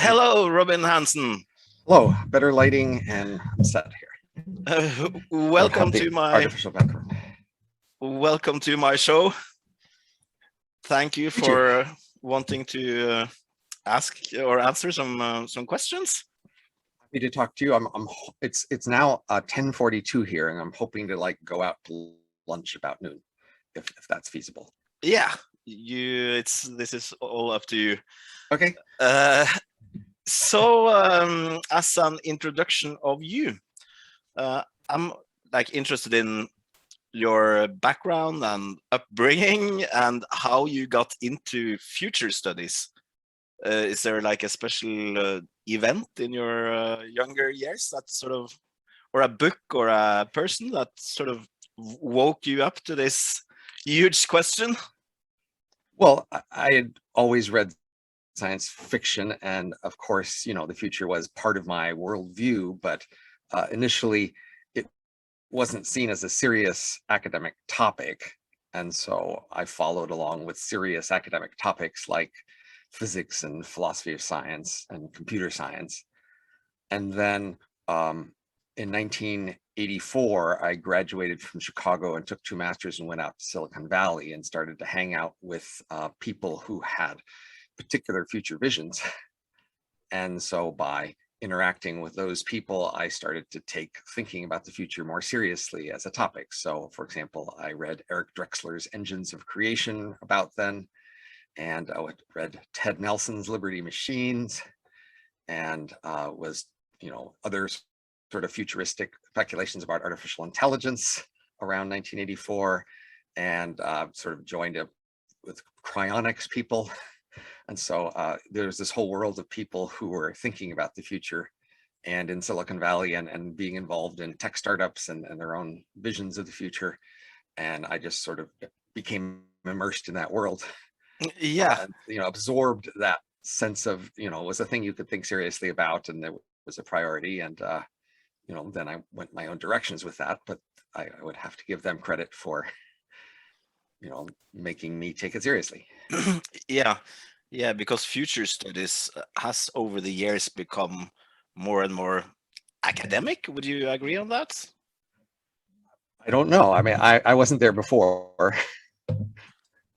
Hello, Robin Hanson. Hello, better lighting and I'm set here. Don't have Welcome the to my artificial background. welcome to my show. Thank you Thank you. for wanting to ask or answer some questions. Happy to talk to you. It's now 10:42 here, and I'm hoping to go out to lunch about noon, if that's feasible. Yeah, this is all up to you. Okay. As an introduction of you, I'm interested in your background and upbringing and how you got into future studies. Is there a special event in your younger years that or a book or a person that woke you up to this huge question? Well, I had always read science fiction, and of course, the future was part of my worldview, but initially it wasn't seen as a serious academic topic. And so I followed along with serious academic topics like physics and philosophy of science and computer science. And then in 1984, I graduated from Chicago and took 2 masters and went out to Silicon Valley and started to hang out with people who had particular future visions. And so by interacting with those people, I started to take thinking about the future more seriously as a topic. So, for example, I read Eric Drexler's Engines of Creation about then, and I read Ted Nelson's Liberty Machines, and was, other sort of futuristic speculations about artificial intelligence around 1984, and sort of joined up with cryonics people. And so there's this whole world of people who were thinking about the future and in Silicon Valley and being involved in tech startups and their own visions of the future. And I just sort of became immersed in that world. Yeah. Absorbed that sense of, it was a thing you could think seriously about, and there was a priority. And, then I went my own directions with that, but I would have to give them credit for, making me take it seriously. Yeah, because future studies has over the years become more and more academic. Would you agree on that? I don't know. I mean, I wasn't there before,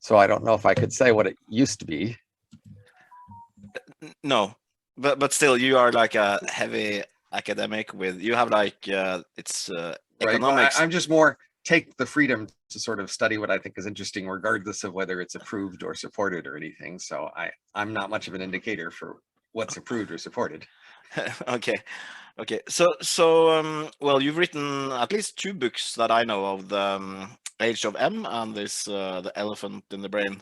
so I don't know if I could say what it used to be. No, but still, you are like a heavy academic with you have it's Right. Well, economics. I'm just more take the freedom to sort of study what I think is interesting, regardless of whether it's approved or supported or anything. So I'm not much of an indicator for what's approved or supported. Okay. Well, you've written at least 2 books that I know of: the Age of M and this the Elephant in the Brain.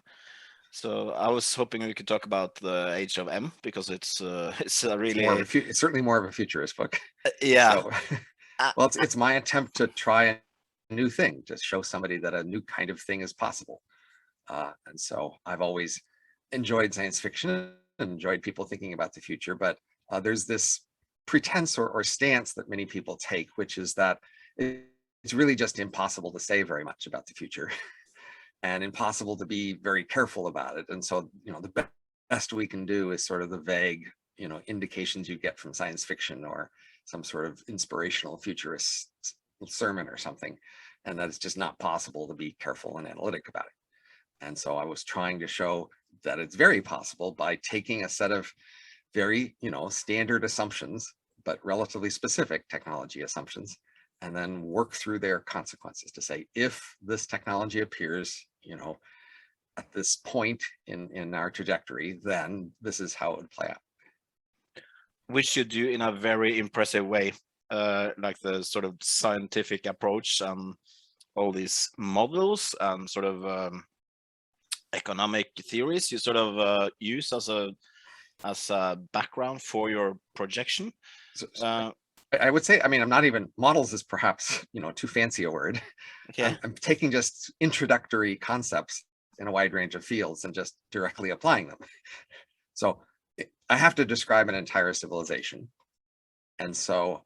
So I was hoping we could talk about the Age of M because it's a really it's certainly more of a futurist book. Yeah. So, well, it's my attempt to try a new thing, to show somebody that a new kind of thing is possible. And so I've always enjoyed science fiction and enjoyed people thinking about the future, but there's this pretense or stance that many people take, which is that it's really just impossible to say very much about the future and impossible to be very careful about it. And so, the best we can do is sort of the vague, indications you get from science fiction or some sort of inspirational futurist sermon or something, and that it's just not possible to be careful and analytic about it. And so I was trying to show that it's very possible by taking a set of very, standard assumptions, but relatively specific technology assumptions, and then work through their consequences to say, if this technology appears, at this point in our trajectory, then this is how it would play out. Which you do in a very impressive way, like the sort of scientific approach and all these models and sort of economic theories you sort of use as a background for your projection. So I would say, I mean, I'm not even, models is perhaps, too fancy a word. Okay. I'm taking just introductory concepts in a wide range of fields and just directly applying them. So I have to describe an entire civilization. And so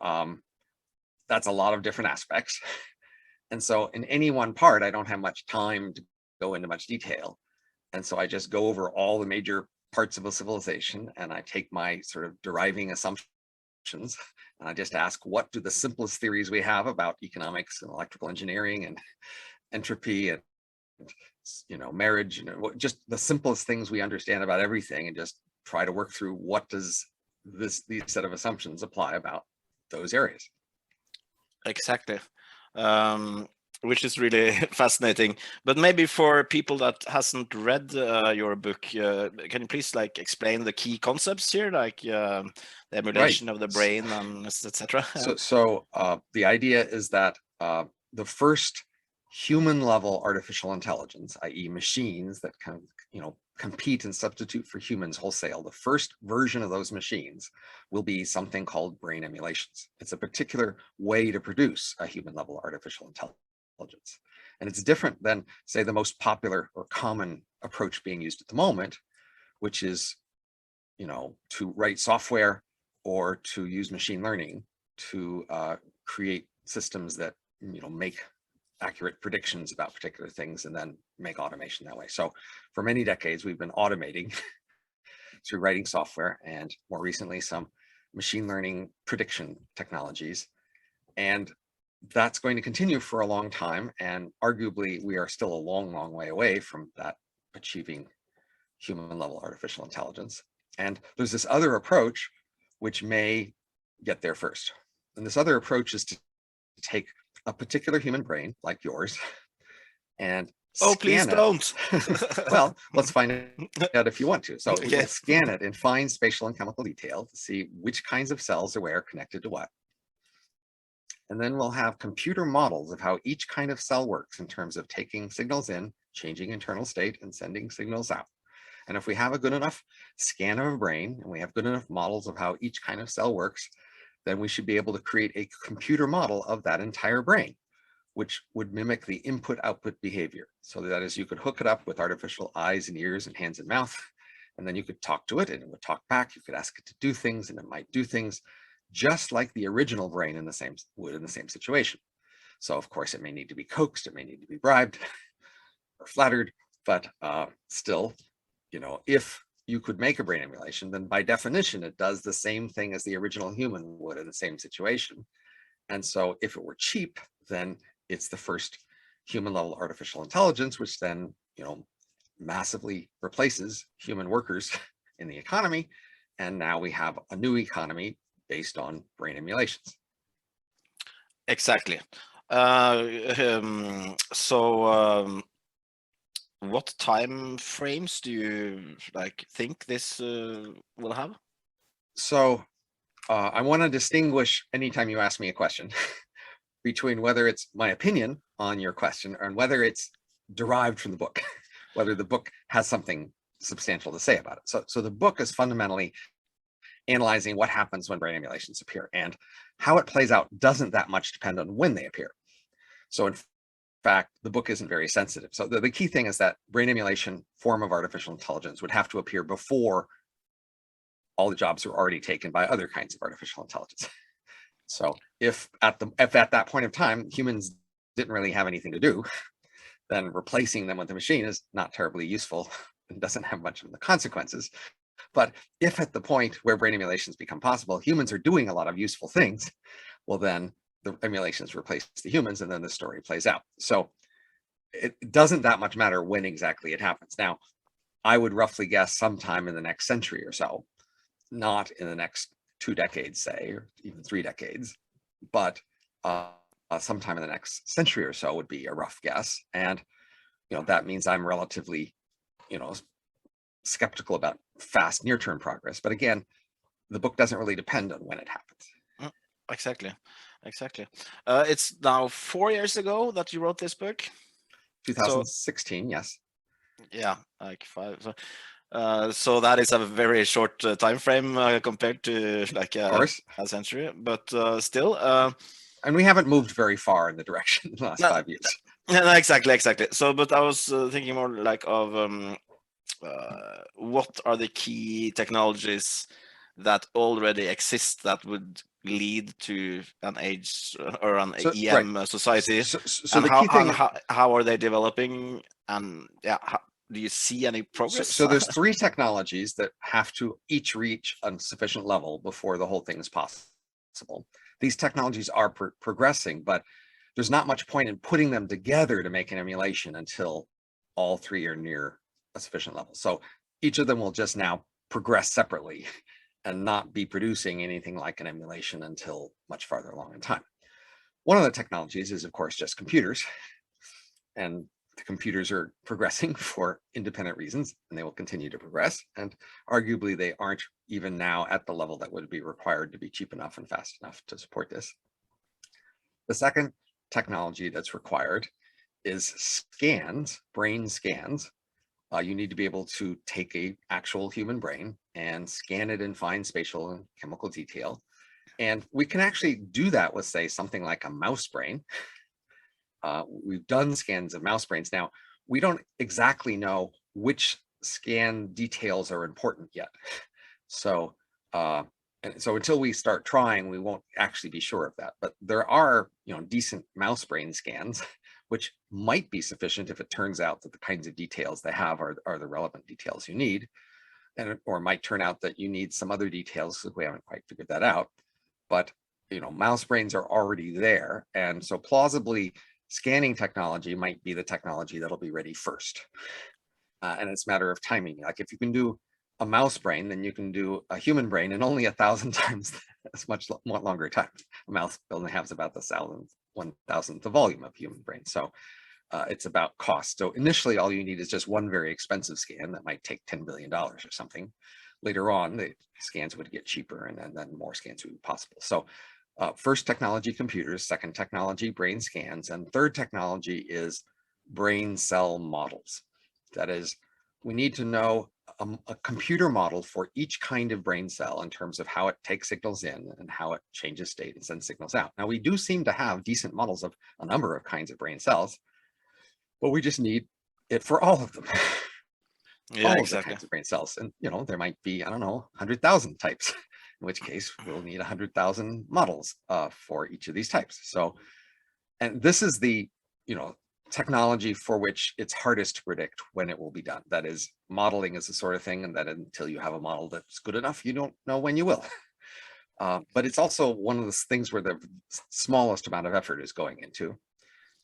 that's a lot of different aspects. And so in any one part, I don't have much time to go into much detail. And so I just go over all the major parts of a civilization and I take my sort of deriving assumptions and I just ask, what do the simplest theories we have about economics and electrical engineering and entropy and marriage, just the simplest things we understand about everything, and just try to work through what does these set of assumptions apply about those areas. Exactly. Which is really fascinating. But maybe for people that hasn't read your book, can you please explain the key concepts here, the emulation of the brain and etc. So the idea is that the first human level artificial intelligence, i.e. machines that kind of compete and substitute for humans wholesale, the first version of those machines will be something called brain emulations. It's a particular way to produce a human level artificial intelligence. And it's different than, say, the most popular or common approach being used at the moment, which is, to write software or to use machine learning to create systems that, make accurate predictions about particular things and then make automation that way. So for many decades, we've been automating through writing software and more recently some machine learning prediction technologies. And that's going to continue for a long time. And arguably, we are still a long, long way away from that achieving human level artificial intelligence. And there's this other approach which may get there first. And this other approach is to take a particular human brain like yours and please scan don't. Well, let's find out if you want to. So Okay. we'll scan it in fine spatial and chemical detail to see which kinds of cells are where, connected to what. And then we'll have computer models of how each kind of cell works in terms of taking signals in, changing internal state, and sending signals out. And if we have a good enough scan of a brain and we have good enough models of how each kind of cell works, then we should be able to create a computer model of that entire brain, which would mimic the input-output behavior. So that is, you could hook it up with artificial eyes and ears and hands and mouth, and then you could talk to it and it would talk back. You could ask it to do things and it might do things just like the original brain in the same situation. So of course it may need to be coaxed, it may need to be bribed or flattered, but still, if you could make a brain emulation, then by definition, it does the same thing as the original human would in the same situation. And so if it were cheap, then it's the first human level artificial intelligence, which then, massively replaces human workers in the economy. And now we have a new economy based on brain emulations. Exactly. What time frames do you think this will have? So I want to distinguish anytime you ask me a question between whether it's my opinion on your question and whether it's derived from the book, whether the book has something substantial to say about it. So the book is fundamentally analyzing what happens when brain emulations appear, and how it plays out doesn't that much depend on when they appear. So in fact, the book isn't very sensitive. So the key thing is that brain emulation form of artificial intelligence would have to appear before all the jobs are already taken by other kinds of artificial intelligence. So if at that point of time, humans didn't really have anything to do, then replacing them with a machine is not terribly useful and doesn't have much of the consequences. But if at the point where brain emulations become possible, humans are doing a lot of useful things, well, then the emulations replace the humans and then the story plays out. So it doesn't that much matter when exactly it happens. Now, I would roughly guess sometime in the next century or so, not in the next 2 decades, say, or even 3 decades, but sometime in the next century or so would be a rough guess. And, that means I'm relatively, skeptical about fast near-term progress. But again, the book doesn't really depend on when it happens. Exactly. It's now 4 years ago that you wrote this book. 2016, yes. Yeah, 5. So that is a very short time frame compared to a century, but still. And we haven't moved very far in the direction in the last 5 years. No, exactly. So, but I was thinking more of what are the key technologies that already exist that would lead to an age or an EM society? So and the key thing, how are they developing? And yeah, do you see any progress? So there's 3 technologies that have to each reach a sufficient level before the whole thing is possible. These technologies are progressing, but there's not much point in putting them together to make an emulation until all 3 are near a sufficient level. So each of them will just now progress separately and not be producing anything like an emulation until much farther along in time. One of the technologies is, of course, just computers. And the computers are progressing for independent reasons, and they will continue to progress. And arguably, they aren't even now at the level that would be required to be cheap enough and fast enough to support this. The second technology that's required is scans, brain scans. You need to be able to take a actual human brain and scan it in fine spatial and chemical detail. And we can actually do that with, say, something like a mouse brain. We've done scans of mouse brains. Now, we don't exactly know which scan details are important yet. So, so until we start trying, we won't actually be sure of that. But there are, decent mouse brain scans, which might be sufficient if it turns out that the kinds of details they have are the relevant details you need. Or it might turn out that you need some other details because we haven't quite figured that out. But, mouse brains are already there. And so plausibly, scanning technology might be the technology that'll be ready first. And it's a matter of timing. Like if you can do a mouse brain, then you can do a human brain in only 1,000 times as much longer time. A mouse only has about the 1,000th the volume of human brain. So it's about cost. So initially, all you need is just one very expensive scan that might take $10 billion or something. Later on, the scans would get cheaper, and then more scans would be possible. So first technology, computers. Second technology, brain scans. And third technology is brain cell models. That is, we need to know a computer model for each kind of brain cell in terms of how it takes signals in and how it changes state and sends signals out. Now, we do seem to have decent models of a number of kinds of brain cells, but we just need it for all of them. Yeah, all of the exactly. kinds of brain cells. And, there might be, 100,000 types, in which case we'll need 100,000 models for each of these types. So, and this is the, technology for which it's hardest to predict when it will be done. That is, modeling is the sort of thing, and that until you have a model that's good enough, you don't know when you will. But it's also one of the things where the smallest amount of effort is going into.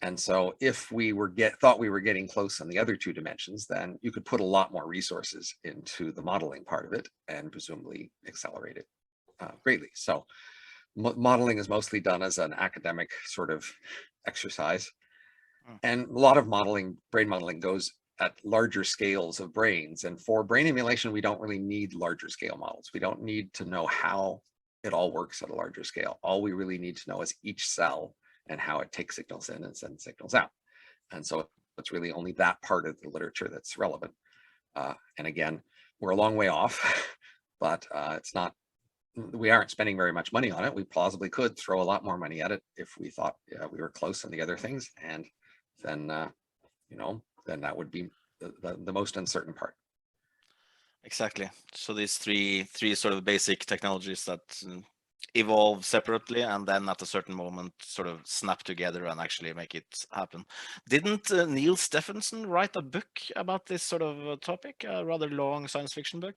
And so if we thought we were getting close on the other 2 dimensions, then you could put a lot more resources into the modeling part of it and presumably accelerate it greatly. So modeling is mostly done as an academic sort of exercise. And a lot of brain modeling goes at larger scales of brains. And for brain emulation, we don't really need larger scale models. We don't need to know how it all works at a larger scale. All we really need to know is each cell and how it takes signals in and sends signals out. And so it's really only that part of the literature that's relevant. And again, we're a long way off, but we aren't spending very much money on it. We plausibly could throw a lot more money at it if we thought we were close on the other things. And then, then that would be the most uncertain part. Exactly. So these three sort of basic technologies that evolve separately and then at a certain moment sort of snap together and actually make it happen. Didn't Neil Stephenson write a book about this sort of topic, a rather long science fiction book?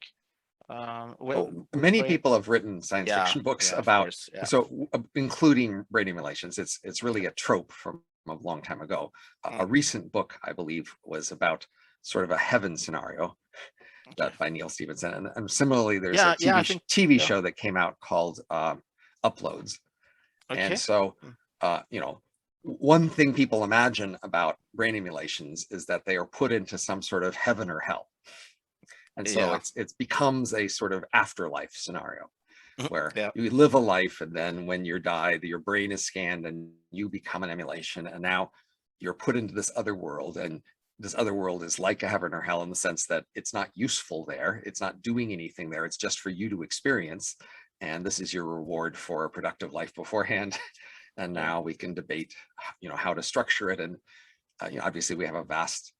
Many people have written science fiction books about, so including brain emulations. It's really a trope from a long time ago. A recent book, I believe, was about sort of a heaven scenario by Neil Stephenson. And similarly, there's a TV show that came out called Uploads. And so, one thing people imagine about brain emulations is that they are put into some sort of heaven or hell. And so it becomes a sort of afterlife scenario where you live a life, and then when you die, your brain is scanned and you become an emulation. And now you're put into this other world, and this other world is like a heaven or hell in the sense that it's not useful there. It's not doing anything there. It's just for you to experience. And this is your reward for a productive life beforehand. And now we can debate, how to structure it. And obviously we have a vast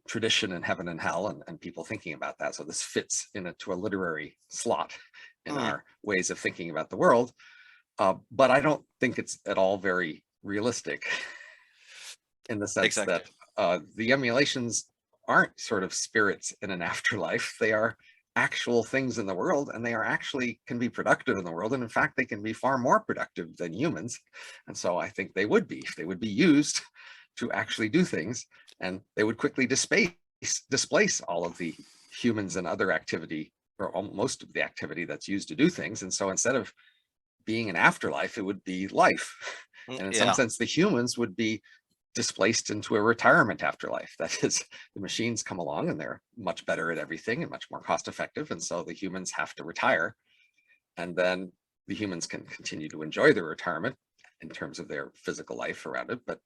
tradition in heaven and hell and people thinking about that. So this fits into a literary slot in our ways of thinking about the world. But I don't think it's at all very realistic in the sense that the emulations aren't sort of spirits in an afterlife. They are actual things in the world, and they are actually can be productive in the world. And in fact, they can be far more productive than humans. And so I think they would be used to actually do things, and they would quickly displace all of the humans and other activity, or most of the activity that's used to do things. And so instead of being an afterlife, it would be life. And in some Yeah. sense, the humans would be displaced into a retirement afterlife. That is, the machines come along and they're much better at everything and much more cost effective. And so the humans have to retire. And then the humans can continue to enjoy their retirement in terms of their physical life around it. But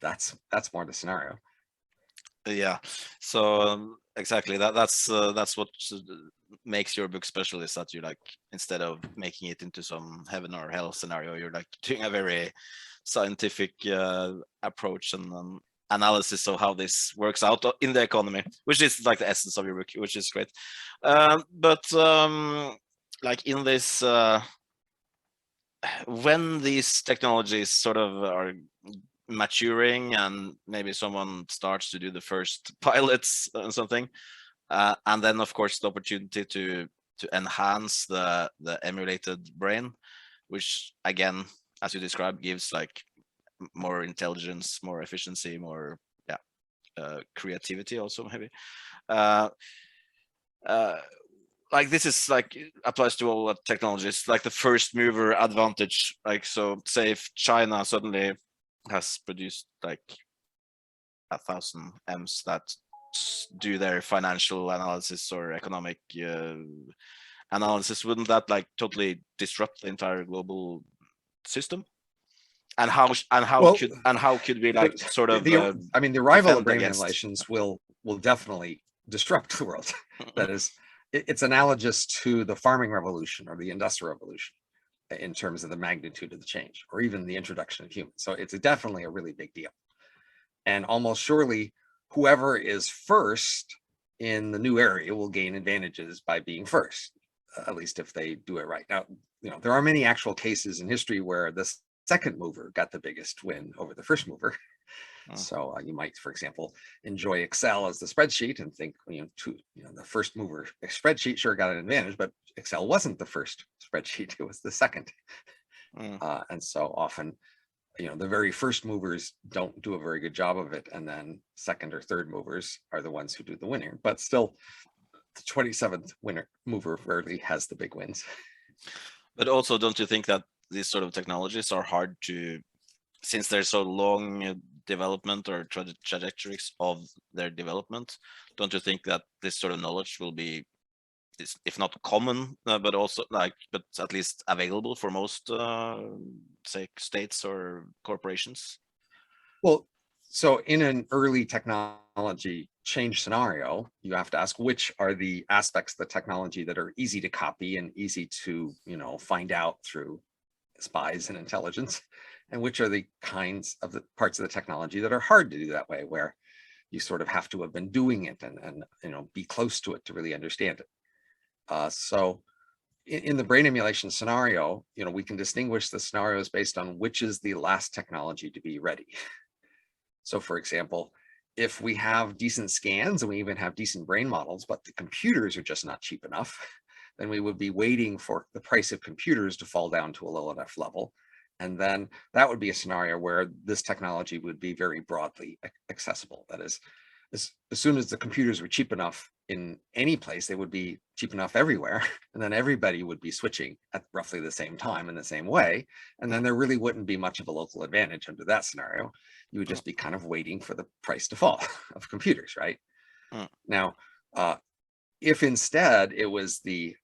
that's more the scenario. Yeah. So exactly that's what makes your book special, is that you like, instead of making it into some heaven or hell scenario, you're like doing a very scientific approach and analysis of how this works out in the economy, which is like the essence of your book, which is great. But like in this, when these technologies sort of are maturing and maybe someone starts to do the first pilots and something, and then of course the opportunity to enhance the emulated brain, which again, as you described, gives like more intelligence, more efficiency, more, yeah, creativity also maybe. Uh, uh, like this is like applies to all technologies, like the first mover advantage. Like, so say if China suddenly has produced like 1,000 M's that do their financial analysis or economic analysis, wouldn't that like totally disrupt the entire global system? And Well, how could we like sort of I mean, the arrival of defend brain against? emulations will definitely disrupt the world. That is, it's analogous to the farming revolution or the industrial revolution in terms of the magnitude of the change, or even the introduction of humans. So it's definitely a really big deal. And almost surely, whoever is first in the new area will gain advantages by being first, at least if they do it right. Now, there are many actual cases in history where the second mover got the biggest win over the first mover. So you might, for example, enjoy Excel as the spreadsheet and think, the first mover spreadsheet sure got an advantage, but Excel wasn't the first spreadsheet; it was the second. And so often, the very first movers don't do a very good job of it, and then second or third movers are the ones who do the winning. But still, the 27th mover rarely has the big wins. But also, don't you think that these sort of technologies are hard to, since there's so long development or trajectories of their development, don't you think that this sort of knowledge will be, if not common, but also like, but at least available for most, say, states or corporations? Well, so in an early technology change scenario, you have to ask which are the aspects of the technology that are easy to copy and easy to, find out through spies and intelligence, and which are the kinds of the parts of the technology that are hard to do that way, where you sort of have to have been doing it and be close to it to really understand it. So in the brain emulation scenario, we can distinguish the scenarios based on which is the last technology to be ready. So for example, if we have decent scans and we even have decent brain models, but the computers are just not cheap enough, then we would be waiting for the price of computers to fall down to a low enough level. And then that would be a scenario where this technology would be very broadly accessible. That is, as soon as the computers were cheap enough in any place, they would be cheap enough everywhere. And then everybody would be switching at roughly the same time in the same way. And then there really wouldn't be much of a local advantage under that scenario. You would just be kind of waiting for the price to fall of computers, right? Now, if instead it was the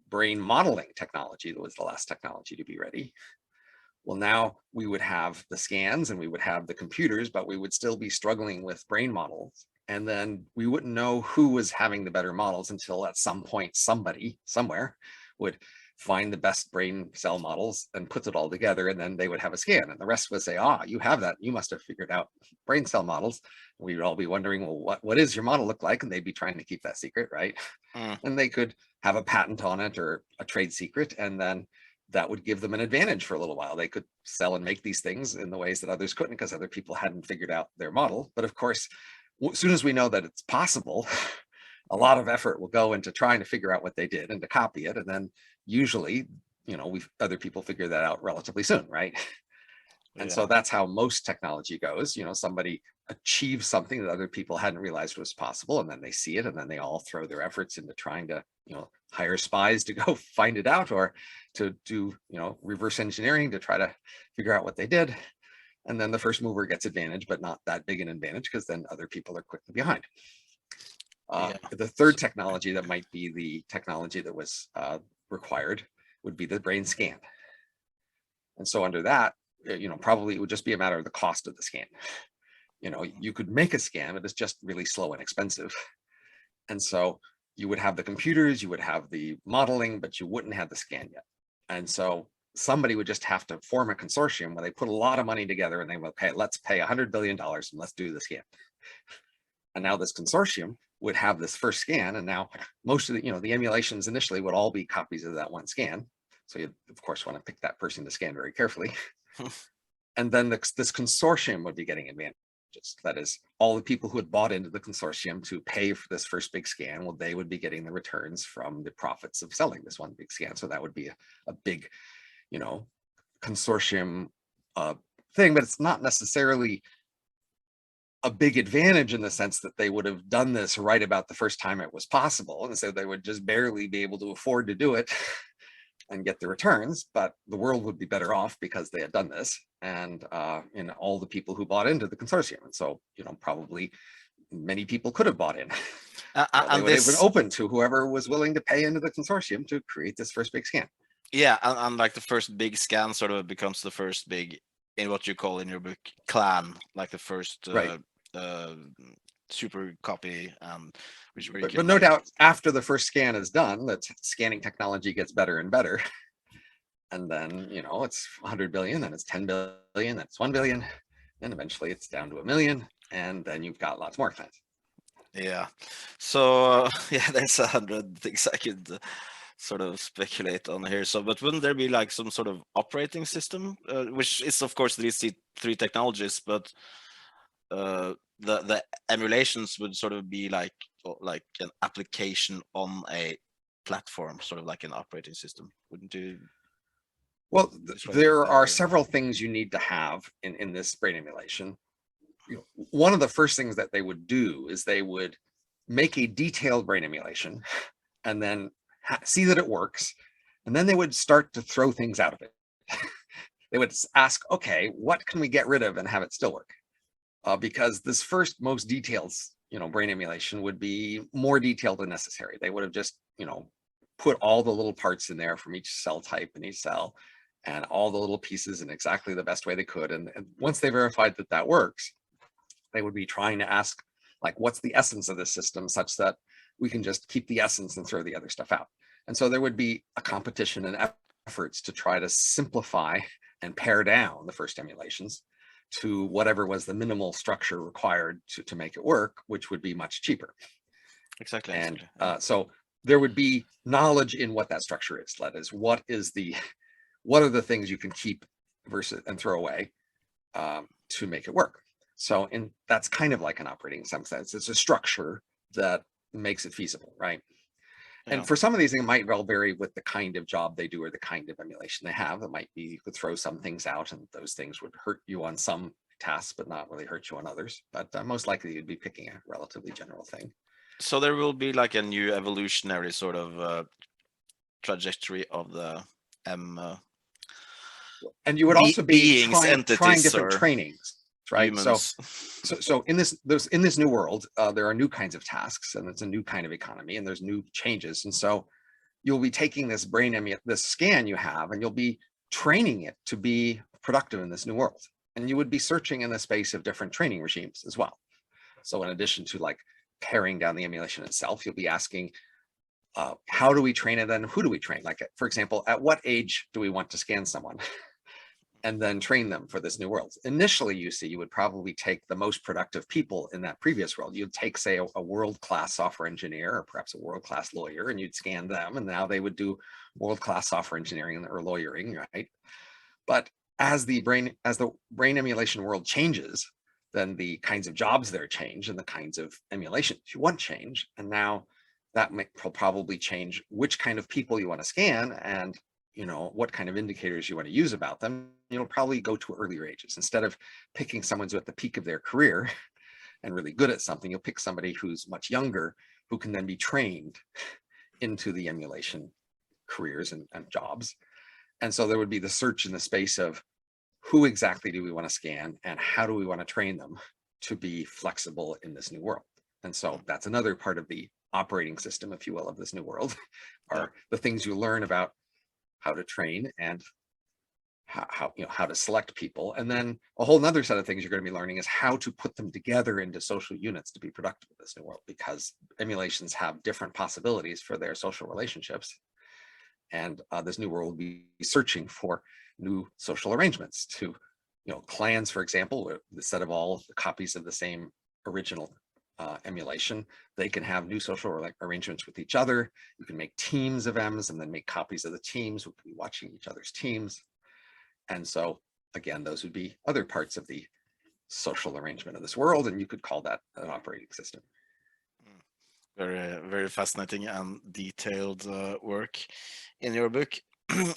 brain modeling technology that was the last technology to be ready, well, now we would have the scans and we would have the computers, but we would still be struggling with brain models. And then we wouldn't know who was having the better models until at some point somebody somewhere would find the best brain cell models and puts it all together, and then they would have a scan, and the rest would say, you have that, you must have figured out brain cell models. We would all be wondering, well, what does your model look like? And they'd be trying to keep that secret, right? And they could have a patent on it or a trade secret, and then that would give them an advantage for a little while. They could sell and make these things in the ways that others couldn't because other people hadn't figured out their model. But of course, as soon as we know that it's possible, a lot of effort will go into trying to figure out what they did and to copy it. And then usually, other people figure that out relatively soon, right? And so Yeah. that's how most technology goes. Somebody achieves something that other people hadn't realized was possible, and then they see it, and then they all throw their efforts into trying to, hire spies to go find it out, or to do, reverse engineering to try to figure out what they did. And then the first mover gets advantage, but not that big an advantage, because then other people are quickly behind. Yeah. The third technology that might be the technology that was required would be the brain scan. And so under that, probably it would just be a matter of the cost of the scan. You could make a scan, but it's just really slow and expensive. And so you would have the computers, you would have the modeling, but you wouldn't have the scan yet. And so somebody would just have to form a consortium where they put a lot of money together and they would, okay, let's pay $100 billion and let's do the scan. And now this consortium would have this first scan. And now most of the emulations initially would all be copies of that one scan. So you, of course, want to pick that person to scan very carefully. And then this consortium would be getting advantages. That is, all the people who had bought into the consortium to pay for this first big scan, well, they would be getting the returns from the profits of selling this one big scan. So that would be a big, consortium thing, but it's not necessarily a big advantage in the sense that they would have done this right about the first time it was possible. And so they would just barely be able to afford to do it and get the returns, but the world would be better off because they had done this, and all the people who bought into the consortium. And so, probably many people could have bought in. They And would have been this, open to whoever was willing to pay into the consortium to create this first big scan. yeah, and like the first big scan sort of becomes the first big, in what you call in your book, clan, like the first Right. uh, super copy, which where you But can no like, doubt after the first scan is done, that scanning technology gets better and better. And then, it's 100 billion, then it's 10 billion, then it's 1 billion, and eventually it's down to a million. And then you've got lots more clans. yeah. So yeah, there's 100 things I could sort of speculate on here. So, but wouldn't there be like some sort of operating system, which is of course these three technologies, but the emulations would sort of be like an application on a platform, sort of like an operating system, wouldn't you Well, describe it there that are way? several things you need to have in this brain emulation. One of the first things that they would do is they would make a detailed brain emulation and then see that it works. And then they would start to throw things out of it. They would ask, okay, what can we get rid of and have it still work? Because this first most detailed, brain emulation would be more detailed than necessary. They would have just, put all the little parts in there from each cell type in each cell, and all the little pieces in exactly the best way they could. And once they verified that that works, they would be trying to ask, like, what's the essence of this system, such that we can just keep the essence and throw the other stuff out. And so there would be a competition and efforts to try to simplify and pare down the first emulations to whatever was the minimal structure required to make it work, which would be much cheaper. Exactly, And exactly. Yeah. so there would be knowledge in what that structure is. That is, what are the things you can keep versus and throw away to make it work. So, and that's kind of like an operating in some sense. It's a structure that makes it feasible, right? Yeah. And for some of these, it might well vary with the kind of job they do or the kind of emulation they have. It might be you could throw some things out, and those things would hurt you on some tasks, but not really hurt you on others. But most likely, you'd be picking a relatively general thing. So there will be like a new evolutionary sort of trajectory of the And you would also be beings, trying entities, different or trainings, right? So humans. so in this new world, there are new kinds of tasks, and it's a new kind of economy, and there's new changes. And so you'll be taking this this scan you have, and you'll be training it to be productive in this new world. And you would be searching in the space of different training regimes as well. So in addition to like paring down the emulation itself, you'll be asking, how do we train it, and who do we train? Like, for example, at what age do we want to scan someone? And then train them for this new world. Initially, you would probably take the most productive people in that previous world. You'd take, say, a world-class software engineer, or perhaps a world-class lawyer, and you'd scan them, and now they would do world-class software engineering or lawyering, right? But as the brain emulation world changes, then the kinds of jobs there change and the kinds of emulations you want change. And now that will probably change which kind of people you want to scan and what kind of indicators you want to use about them. You'll probably go to earlier ages. Instead of picking someone who's at the peak of their career and really good at something, you'll pick somebody who's much younger, who can then be trained into the emulation careers and jobs. And so there would be the search in the space of who exactly do we want to scan and how do we want to train them to be flexible in this new world. And so that's another part of the operating system, if you will, of this new world, are the things you learn about how to train and how to select people. And then a whole nother set of things you're going to be learning is how to put them together into social units to be productive in this new world, because emulations have different possibilities for their social relationships. And this new world will be searching for new social arrangements to, clans, for example, instead of all the copies of the same original emulation, they can have new social arrangements with each other. You can make teams of M's and then make copies of the teams who can be watching each other's teams. And so, again, those would be other parts of the social arrangement of this world, and you could call that an operating system. Very, very fascinating and detailed work in your book.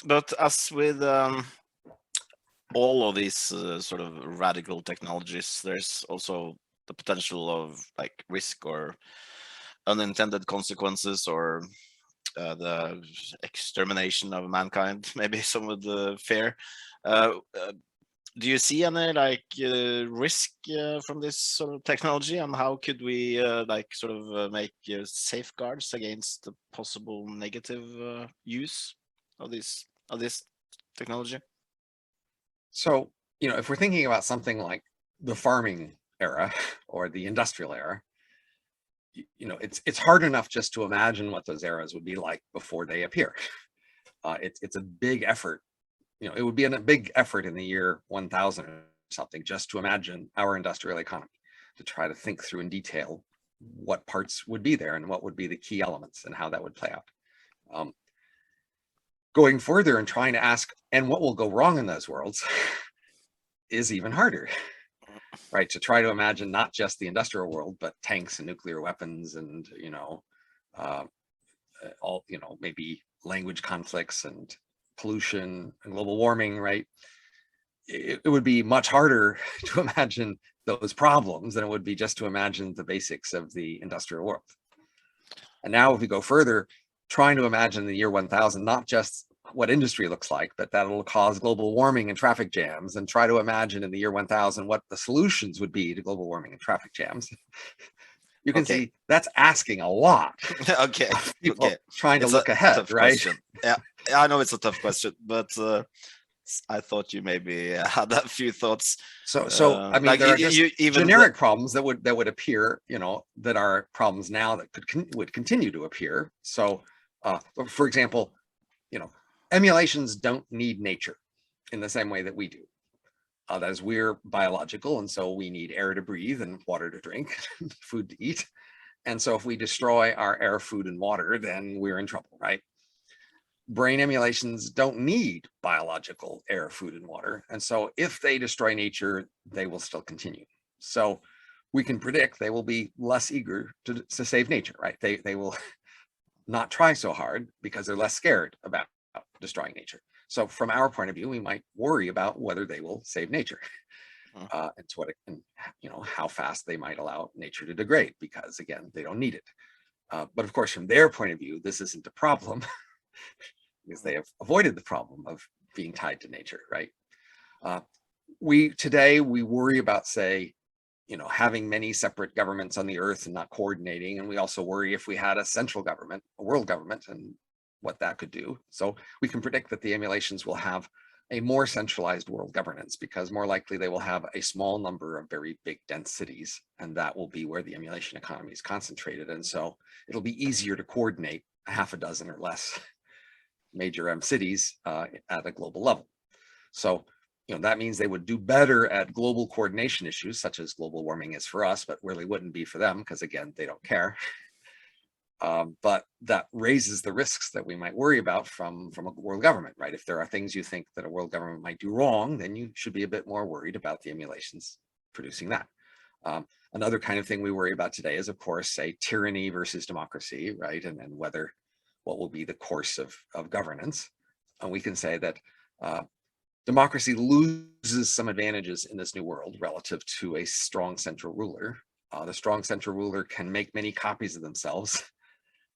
But as with all of these sort of radical technologies, there's also the potential of like risk or unintended consequences, or the extermination of mankind, maybe some would fear. Do you see any like risk from this sort of technology, and how could we like sort of make safeguards against the possible negative use of this technology? So, if we're thinking about something like the farming era or the industrial era, it's hard enough just to imagine what those eras would be like before they appear. It's a big effort. It would be a big effort in the year 1000 or something just to imagine our industrial economy, to try to think through in detail what parts would be there and what would be the key elements and how that would play out. Going further and trying to ask, and what will go wrong in those worlds is even harder, right? To try to imagine not just the industrial world, but tanks and nuclear weapons and, all, maybe language conflicts and pollution and global warming, right? It would be much harder to imagine those problems than it would be just to imagine the basics of the industrial world. And now if we go further, trying to imagine the year 1000, not just what industry looks like, but that it'll cause global warming and traffic jams, and try to imagine in the year 1000 what the solutions would be to global warming and traffic jams. You can see that's asking a lot. Okay. People trying it's to look ahead, right? Question. Yeah, I know it's a tough question, but I thought you maybe had a few thoughts. So I mean, like there are just even generic problems that would appear, that are problems now that would continue to appear. So, for example, emulations don't need nature in the same way that we do. That is, we're biological, and so we need air to breathe and water to drink, and food to eat. And so if we destroy our air, food, and water, then we're in trouble, right? Brain emulations don't need biological air, food, and water. And so if they destroy nature, they will still continue. So we can predict they will be less eager to save nature, right? They will not try so hard because they're less scared about destroying nature. So from our point of view, we might worry about whether they will save nature, and to what, and how fast they might allow nature to degrade, because again, they don't need it. But of course, from their point of view, this isn't a problem because they have avoided the problem of being tied to nature, right? Today we worry about, say, having many separate governments on the earth and not coordinating. And we also worry if we had a central government, a world government, and what that could do. So we can predict that the emulations will have a more centralized world governance, because more likely they will have a small number of very big dense cities, and that will be where the emulation economy is concentrated. And so it'll be easier to coordinate a half a dozen or less major cities at a global level. So that means they would do better at global coordination issues, such as global warming is for us, but really wouldn't be for them, because again, they don't care. But that raises the risks that we might worry about from a world government, right? If there are things you think that a world government might do wrong, then you should be a bit more worried about the emulations producing that. Another kind of thing we worry about today is, of course, say tyranny versus democracy, right? And whether what will be the course of governance. And we can say that democracy loses some advantages in this new world relative to a strong central ruler. The strong central ruler can make many copies of themselves,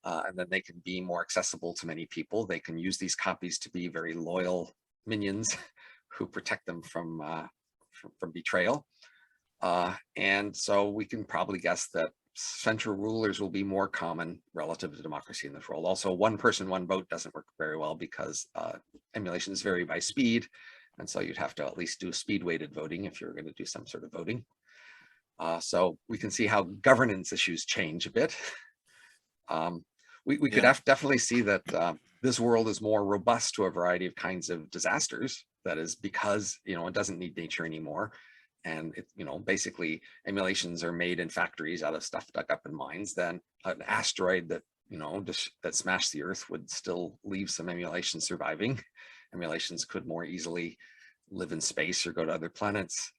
and then they can be more accessible to many people. They can use these copies to be very loyal minions who protect them from betrayal. And so we can probably guess that central rulers will be more common relative to democracy in this world. Also, one person, one vote doesn't work very well because emulations vary by speed. And so you'd have to at least do speed-weighted voting if you're going to do some sort of voting. So we can see how governance issues change a bit. We could definitely see that this world is more robust to a variety of kinds of disasters. That is because, it doesn't need nature anymore. And basically emulations are made in factories out of stuff dug up in mines. Then an asteroid that, that smashed the Earth would still leave some emulation surviving. Emulations could more easily live in space or go to other planets.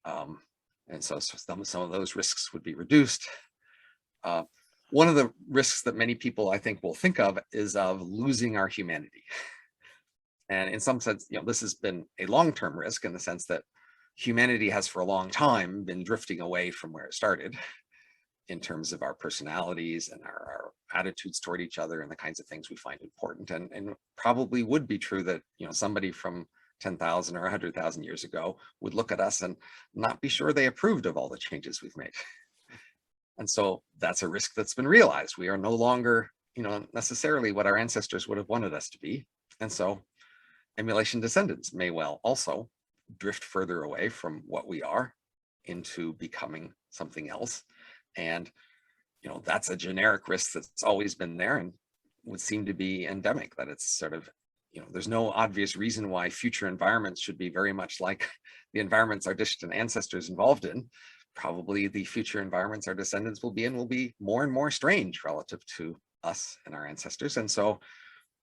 And so some of those risks would be reduced. One of the risks that many people, I think, will think of is of losing our humanity. And in some sense, this has been a long-term risk in the sense that humanity has for a long time been drifting away from where it started in terms of our personalities and our attitudes toward each other and the kinds of things we find important. And probably would be true that, somebody from 10,000 or 100,000 years ago would look at us and not be sure they approved of all the changes we've made. And so that's a risk that's been realized. We are no longer, necessarily what our ancestors would have wanted us to be. And so emulation descendants may well also drift further away from what we are into becoming something else. And, that's a generic risk that's always been there and would seem to be endemic, that it's sort of, there's no obvious reason why future environments should be very much like the environments our distant ancestors involved in. Probably the future environments our descendants will be in will be more and more strange relative to us and our ancestors. And so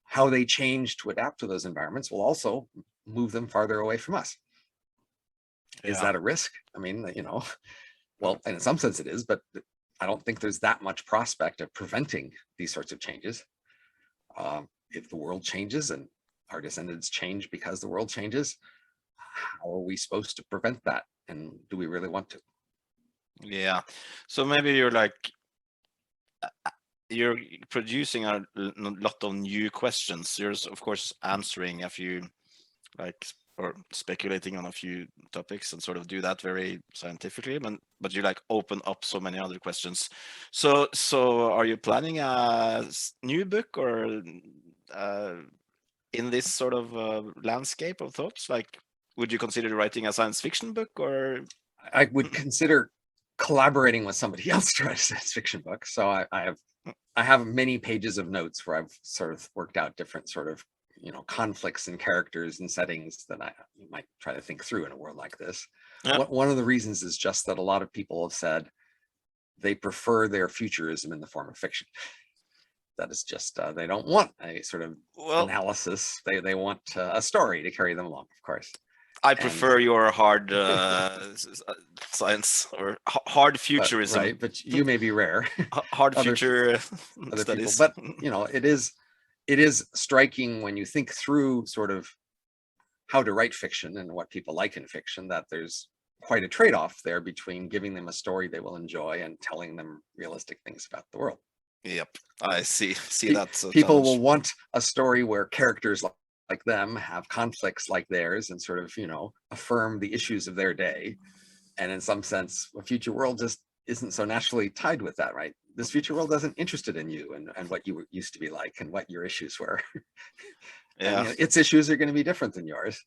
how they change to adapt to those environments will also move them farther away from us. Is that a risk? I mean, well, and in some sense it is, but I don't think there's that much prospect of preventing these sorts of changes. If the world changes and our descendants change because the world changes, how are we supposed to prevent that? And do we really want to? Yeah. So maybe you're producing a lot of new questions. You're of course answering a few, or speculating on a few topics and sort of do that very scientifically, but you open up so many other questions. So are you planning a new book or in this sort of landscape of thoughts? Would you consider writing a science fiction book, or? I would consider collaborating with somebody else to write a science fiction book. So I have many pages of notes where I've sort of worked out different sort of conflicts and characters and settings that I might try to think through in a world like this. Yeah. One of the reasons is just that a lot of people have said they prefer their futurism in the form of fiction. That is just they don't want a sort of analysis. They want a story to carry them along, of course. I prefer your hard science or hard futurism. Right, but you may be rare. Hard future studies. People. But it is striking when you think through sort of how to write fiction and what people like in fiction, that there's quite a trade-off there between giving them a story they will enjoy and telling them realistic things about the world. Yep, I see that. People will want a story where characters like them have conflicts like theirs and sort of, affirm the issues of their day. And in some sense, a future world just isn't so naturally tied with that, right? This future world isn't interested in you and what you used to be like and what your issues were. Yeah. And, its issues are going to be different than yours.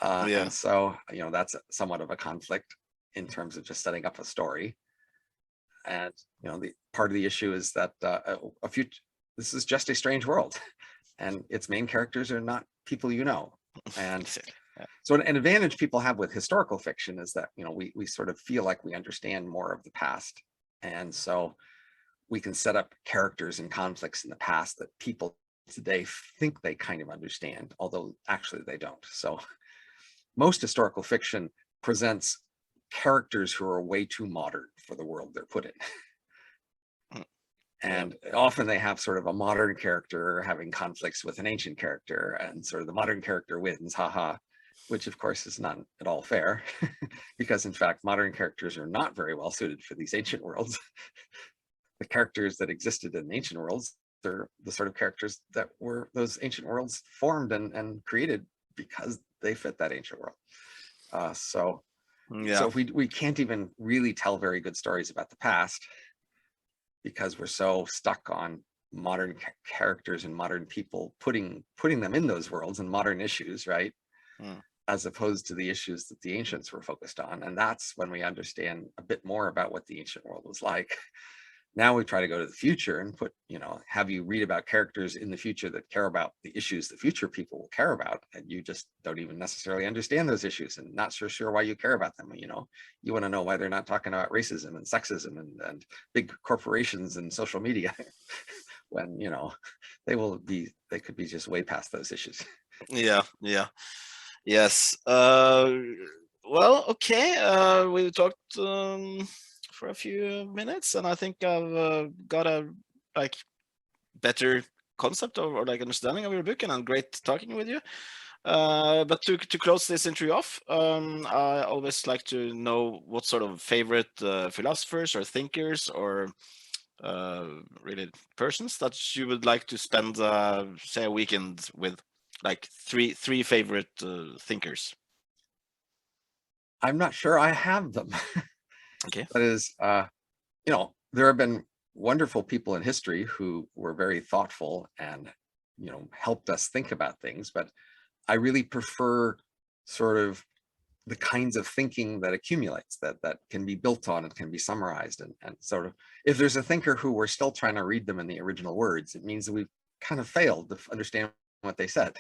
Yeah. And so, that's somewhat of a conflict in terms of just setting up a story. And, the part of the issue is that this is just a strange world and its main characters are not people and so an advantage people have with historical fiction is that we sort of feel like we understand more of the past, and so we can set up characters and conflicts in the past that people today think they kind of understand, although actually they don't. So most historical fiction presents characters who are way too modern for the world they're put in. And Yeah. often they have sort of a modern character having conflicts with an ancient character, and sort of the modern character wins, haha, which of course is not at all fair, because in fact, modern characters are not very well suited for these ancient worlds. The characters that existed in ancient worlds, they're the sort of characters that were those ancient worlds formed and created because they fit that ancient world. So if we can't even really tell very good stories about the past, because we're so stuck on modern characters and modern people, putting them in those worlds and modern issues, right? As opposed to the issues that the ancients were focused on. And that's when we understand a bit more about what the ancient world was like. Now we try to go to the future and put, have you read about characters in the future that care about the issues the future people will care about, and you just don't even necessarily understand those issues and not so sure why you care about them. You want to know why they're not talking about racism and sexism and big corporations and social media when, they could be just way past those issues. Yes. Well, okay. We talked for a few minutes, and I think I've got a better concept or understanding of your book, and I'm great talking with you. But to close this interview off, I always like to know what sort of favorite philosophers or thinkers or really persons that you would like to spend, say, a weekend with, like three favorite thinkers. I'm not sure I have them. Okay. That is, there have been wonderful people in history who were very thoughtful and, helped us think about things, but I really prefer sort of the kinds of thinking that accumulates, that can be built on and can be summarized. And sort of, if there's a thinker who we're still trying to read them in the original words, it means that we've kind of failed to understand what they said.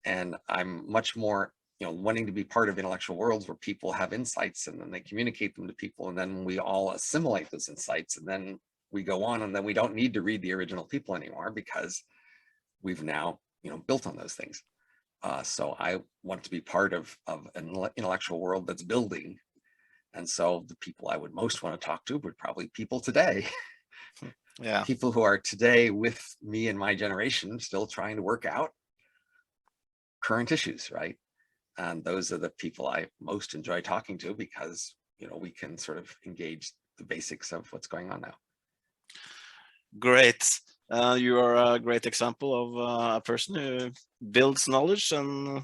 And I'm much more, wanting to be part of intellectual worlds where people have insights and then they communicate them to people, and then we all assimilate those insights, and then we go on, and then we don't need to read the original people anymore because we've now, built on those things. So I want to be part of an intellectual world that's building. And so the people I would most want to talk to would probably people today. Yeah. People who are today with me and my generation, still trying to work out current issues, right? And those are the people I most enjoy talking to, because, we can sort of engage the basics of what's going on now. Great. You are a great example of a person who builds knowledge and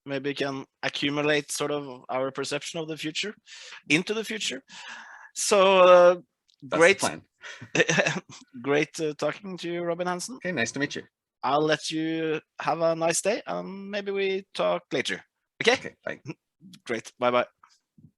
maybe can accumulate sort of our perception of the future into the future. So great. That's the plan. Great talking to you, Robin Hanson. Okay, nice to meet you. I'll let you have a nice day, and maybe we talk later. Okay? Okay, bye. Great. Bye-bye.